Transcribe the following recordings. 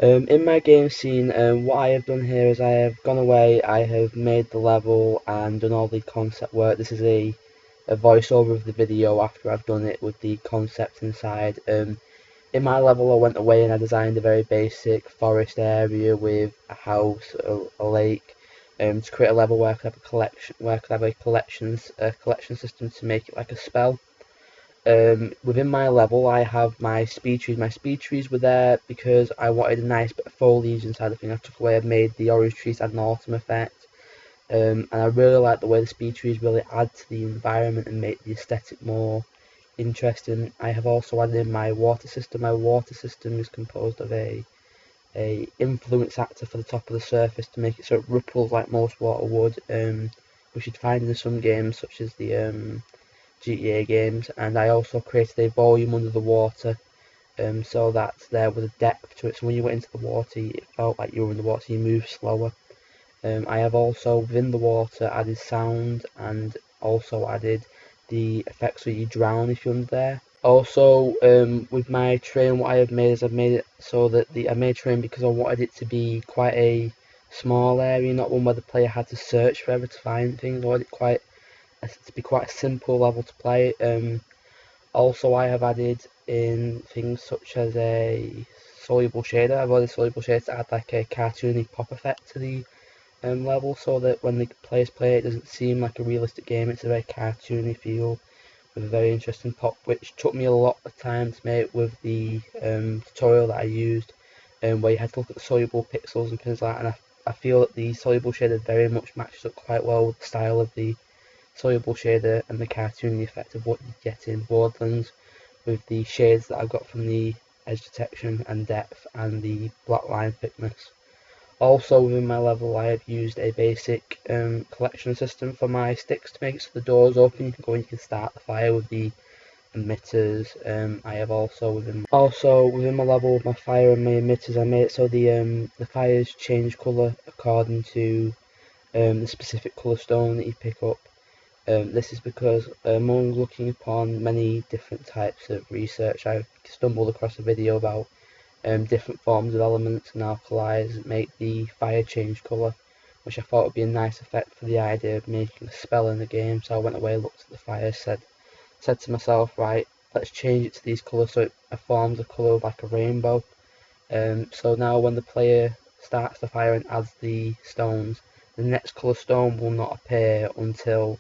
In my game scene, what I have done here is I have gone away, I have made the level and done all the concept work. This is a voiceover of the video after I've done it with the concept inside. In my level I went away and I designed a very basic forest area with a house, a lake, to create a level where I could have a collection, where I could have a collection system to make it like a spell. Within my level, I have my speed trees. My speed trees were there because I wanted a nice bit of foliage inside the thing. I took away, I made the orange trees add an autumn effect. And I really like the way the speed trees really add to the environment and make the aesthetic more interesting. I have also added in my water system. My water system is composed of a influence actor for the top of the surface to make it so it ripples like most water would, which you'd find in some games such as the GTA games. And I also created a volume under the water, so that there was a depth to it. So when you went into the water, it felt like you were in the water. So you moved slower. I have also within the water added sound and also added the effects where you drown if you're under there. Also, with my train, what I have made is I've made it so that I made train because I wanted it to be quite a small area, not one where the player had to search forever to find things. I wanted it to be quite a simple level to play. Also, I have added in things such as a soluble shader. I've added soluble shaders to add like a cartoony pop effect to the level, so that when the players play it, it doesn't seem like a realistic game. It's a very cartoony feel with a very interesting pop, which took me a lot of time to make with the tutorial that I used, where you had to look at the soluble pixels and things like that. And I feel that the soluble shader very much matches up quite well with the style of the soluble shader and the cartoony effect of what you get in Borderlands, with the shades that I've got from the edge detection and depth and the black line thickness. Also within my level I have used a basic collection system for my sticks to make so the doors open, you can go and you can start the fire with the emitters. I have also within my level with my fire and my emitters, I made it so the fires change colour according to the specific colour stone that you pick up. This is because among looking upon many different types of research, I've stumbled across a video about different forms of elements and alkalis that make the fire change colour, which I thought would be a nice effect for the idea of making a spell in the game. So I went away, looked at the fire, said to myself, right, let's change it to these colours so it forms a colour like a rainbow. So now when the player starts the fire and adds the stones, the next colour stone will not appear until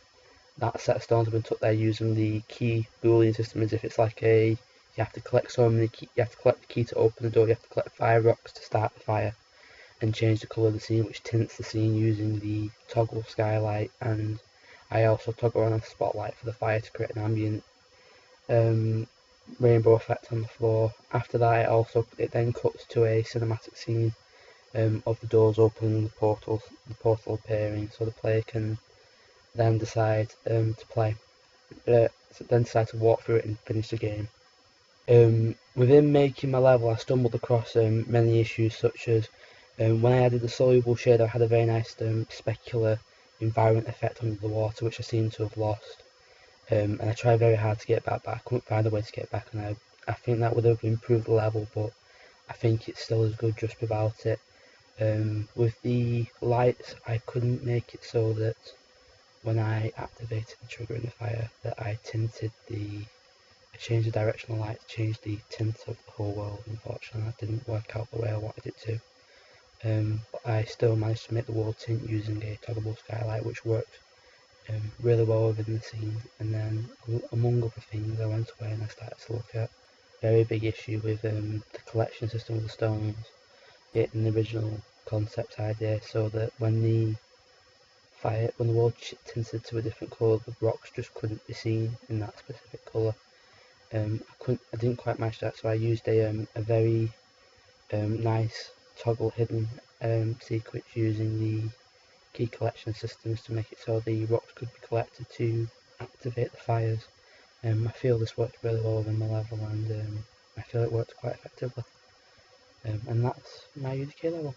that set of stones have been took there using the key boolean system, as if it's like you have to collect so many you have to collect the key to open the door, you have to collect 5 rocks to start the fire and change the colour of the scene, which tints the scene using the toggle skylight. And I also toggle on a spotlight for the fire to create an ambient rainbow effect on the floor. After that it then cuts to a cinematic scene of the doors opening and the portal appearing, so the player can then decide to play, then decide to walk through it and finish the game. Within making my level, I stumbled across many issues, such as when I added the soluble shader, I had a very nice specular environment effect under the water, which I seem to have lost. And I tried very hard to get back, but I couldn't find a way to get back, and I think that would have improved the level, but I think it's still as good just without it. With the lights, I couldn't make it so that when I activated the trigger in the fire, that I changed the direction of the light to change the tint of the whole world. Unfortunately, that didn't work out the way I wanted it to. But I still managed to make the world tint using a toggleable skylight, which worked really well within the scene. And then, among other things, I went away and I started to look at a very big issue with the collection system of the stones, getting the original concept idea, so that when the world tinted to a different colour, the rocks just couldn't be seen in that specific colour. I didn't quite match that, so I used a very nice toggle hidden sequence using the key collection systems to make it so the rocks could be collected to activate the fires. I feel this worked really well within the level, and I feel it worked quite effectively. And that's my UDK level.